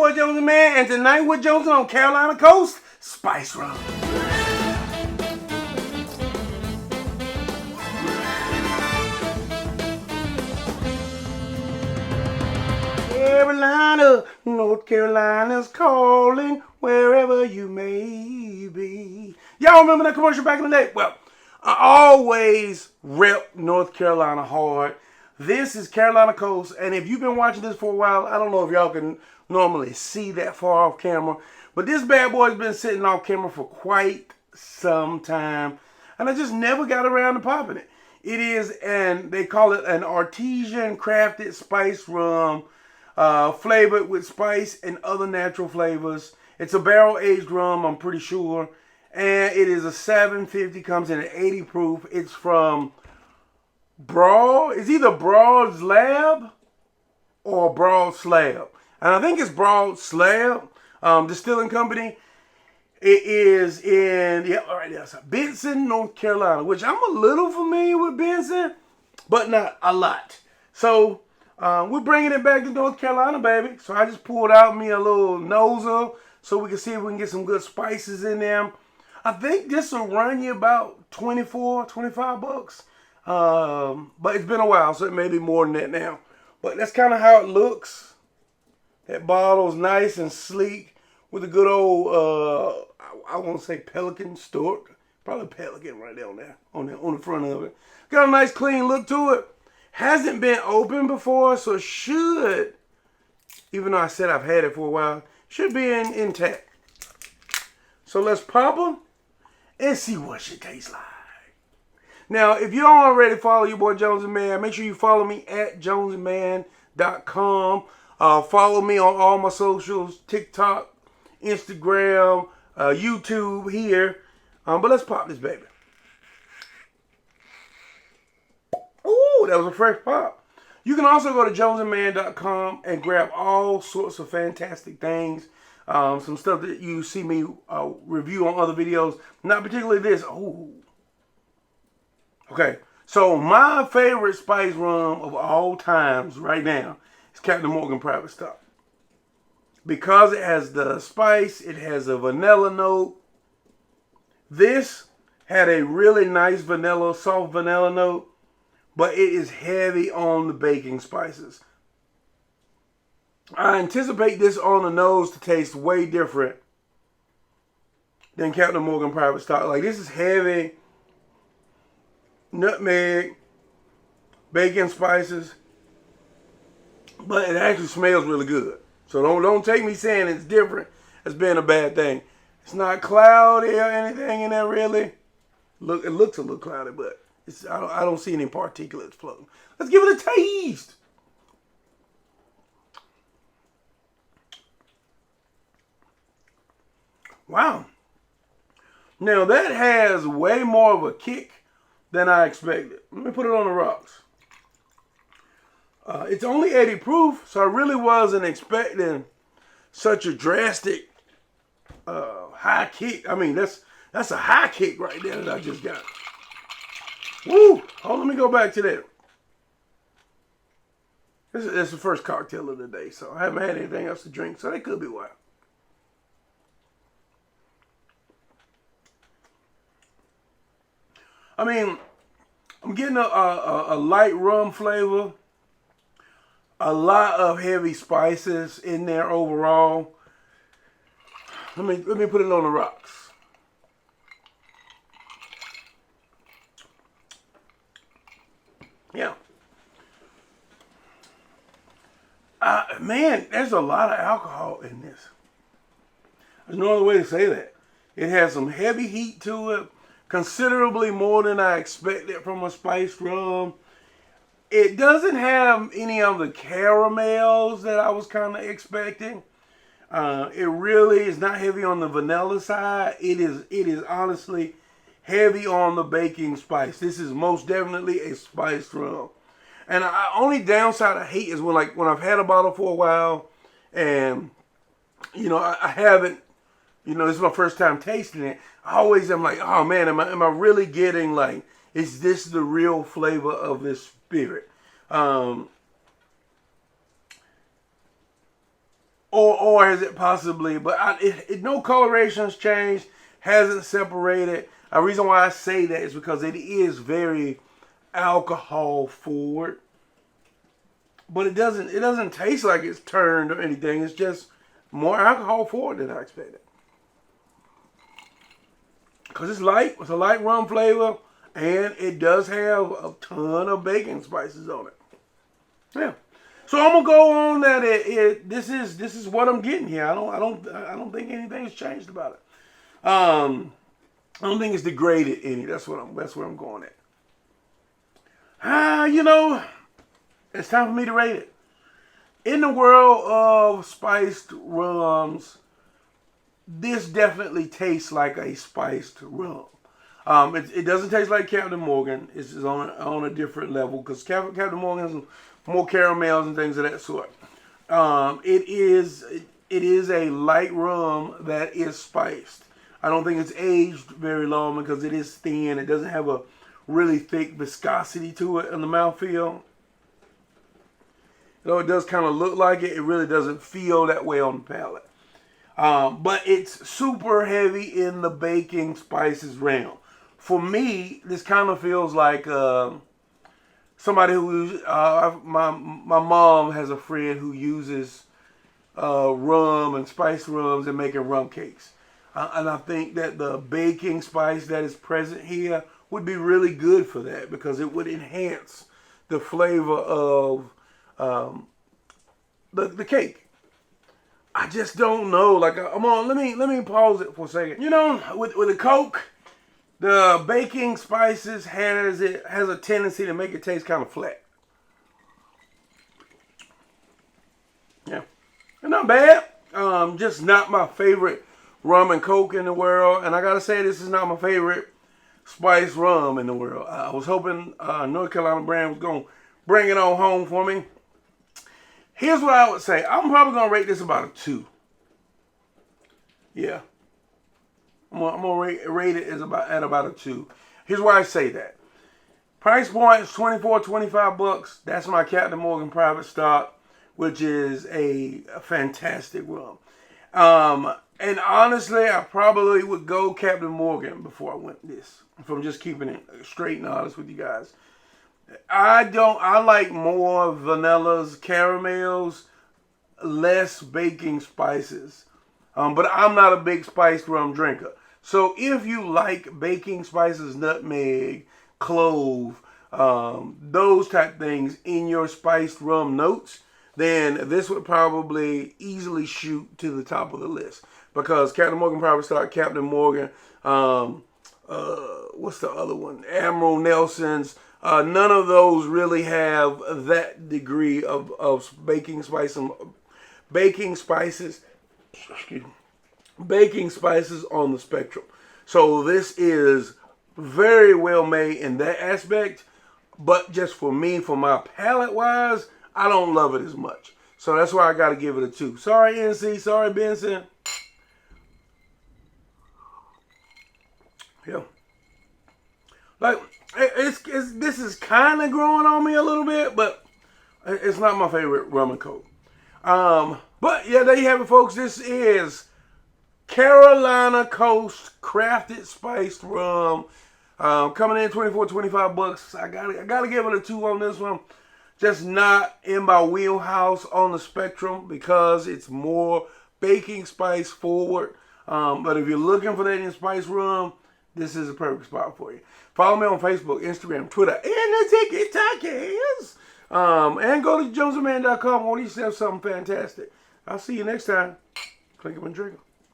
boy Jones N Mann, and tonight we're Jones on Carolina Coast Spice Rum. Carolina, North Carolina's calling, wherever you may be. Y'all remember that commercial back in the day? Well, I always rep North Carolina hard. This is Carolina Coast, and if you've been watching this for a while, I don't know if y'all can normally see that far off camera, but this bad boy's been sitting off camera for quite some time, and I just never got around to popping it. It is, and they call it an artisan crafted spice rum, flavored with spice and other natural flavors. It's a barrel aged rum, I'm pretty sure, and it is a 750, comes in at 80 proof. It's from it's either Broad's Lab or Broad Slab. And I think it's Broad Slab, distilling company. It is in, Benson, North Carolina, which I'm a little familiar with Benson, but not a lot. So we're bringing it back to North Carolina, baby. So I just pulled out me a little nozzle so we can see if we can get some good spices in there. I think this will run you about 24, 25 bucks. But it's been a while, so it may be more than that now. But that's kind of how it looks. That bottle's nice and sleek with a good old, I want to say pelican stork. Probably pelican right there on the front of it. Got a nice clean look to it. Hasn't been opened before, so should, even though I said I've had it for a while, should be intact. So let's pop them and see what she tastes like. Now, if you don't already follow your boy Jones N Mann, make sure you follow me at JonesNmann.com. Follow me on all my socials, TikTok, Instagram, YouTube here. But let's pop this baby. Ooh, that was a fresh pop. You can also go to JonesNmann.com and grab all sorts of fantastic things. Some stuff that you see me review on other videos. Not particularly this. Ooh. Okay, so my favorite spice rum of all times right now is Captain Morgan Private Stock. Because it has the spice, it has a vanilla note. This had a really nice vanilla, soft vanilla note, but it is heavy on the baking spices. I anticipate this on the nose to taste way different than Captain Morgan Private Stock. Like, this is heavy nutmeg, bacon spices, but it actually smells really good. So don't take me saying it's different as being a bad thing. It's not cloudy or anything in there really. It looks a little cloudy, but I don't see any particulates floating. Let's give it a taste. Wow. Now that has way more of a kick than I expected. Let me put it on the rocks. It's only 80 proof, so I really wasn't expecting such a drastic high kick. I mean, that's a high kick right there that I just got. Woo! Oh, let me go back to that. This is the first cocktail of the day, so I haven't had anything else to drink, so that could be why. I mean, I'm getting a light rum flavor, a lot of heavy spices in there overall. Let me put it on the rocks. Yeah. Man, there's a lot of alcohol in this. There's no other way to say that. It has some heavy heat to it. Considerably more than I expected from a spiced rum. It doesn't have any of the caramels that I was kind of expecting. It really is not heavy on the vanilla side. It is honestly heavy on the baking spice. This is most definitely a spiced rum. And the only downside I hate is when I've had a bottle for a while and I haven't. This is my first time tasting it. I always am like, oh man, am I really getting is this the real flavor of this spirit? or has it possibly? But no coloration's changed, hasn't separated. The reason why I say that is because it is very alcohol forward, but it doesn't taste like it's turned or anything. It's just more alcohol forward than I expected. Because it's light, it's a light rum flavor, and it does have a ton of baking spices on it. Yeah. So I'm gonna go on that. This is what I'm getting here. I don't think anything's changed about it. I don't think it's degraded any. That's where I'm going at. It's time for me to rate it. In the world of spiced rums, this definitely tastes like a spiced rum. It doesn't taste like Captain Morgan. It's just on a different level because Captain Morgan has more caramels and things of that sort. It is a light rum that is spiced. I don't think it's aged very long because it is thin. It doesn't have a really thick viscosity to it in the mouthfeel. Though it does kind of look like it, it really doesn't feel that way on the palate. But it's super heavy in the baking spices realm. For me, this kind of feels like somebody who my mom has a friend who uses rum and spiced rums and making rum cakes. And I think that the baking spice that is present here would be really good for that because it would enhance the flavor of the cake. I just don't know. Like, let me pause it for a second. With a Coke, the baking spices has a tendency to make it taste kind of flat. Yeah, and not bad. Just not my favorite rum and Coke in the world. And I gotta say, this is not my favorite spiced rum in the world. I was hoping North Carolina brand was gonna bring it on home for me. Here's what I would say. I'm probably gonna rate this about a 2. Yeah. I'm gonna rate it at about a 2. Here's why I say that. Price point is $24-25. That's my Captain Morgan private stock, which is a fantastic rum. And honestly, I probably would go Captain Morgan before I went this. If I'm just keeping it straight and honest with you guys. I like more vanillas, caramels, less baking spices. But I'm not a big spiced rum drinker. So if you like baking spices, nutmeg, clove, those type things in your spiced rum notes, then this would probably easily shoot to the top of the list. Because Captain Morgan Private Stock, Captain Morgan, what's the other one? Admiral Nelson's. None of those really have that degree of baking spices on the spectrum. So this is very well made in that aspect, but just for me, for my palate wise, I don't love it as much. So that's why I got to give it a 2. Sorry NC, sorry Benson. Yeah. Like, this is kind of growing on me a little bit, but it's not my favorite rum and Coke. But yeah, there you have it, folks. This is Carolina Coast Crafted Spiced Rum. Coming in $24-25. I gotta give it a 2 on this one. Just not in my wheelhouse on the spectrum because it's more baking spice forward. But if you're looking for that in spice rum, this is a perfect spot for you. Follow me on Facebook, Instagram, Twitter, and the TikTok is. And go to JonesNmann.com. Order yourself something fantastic. I'll see you next time. Clink 'em and drink 'em.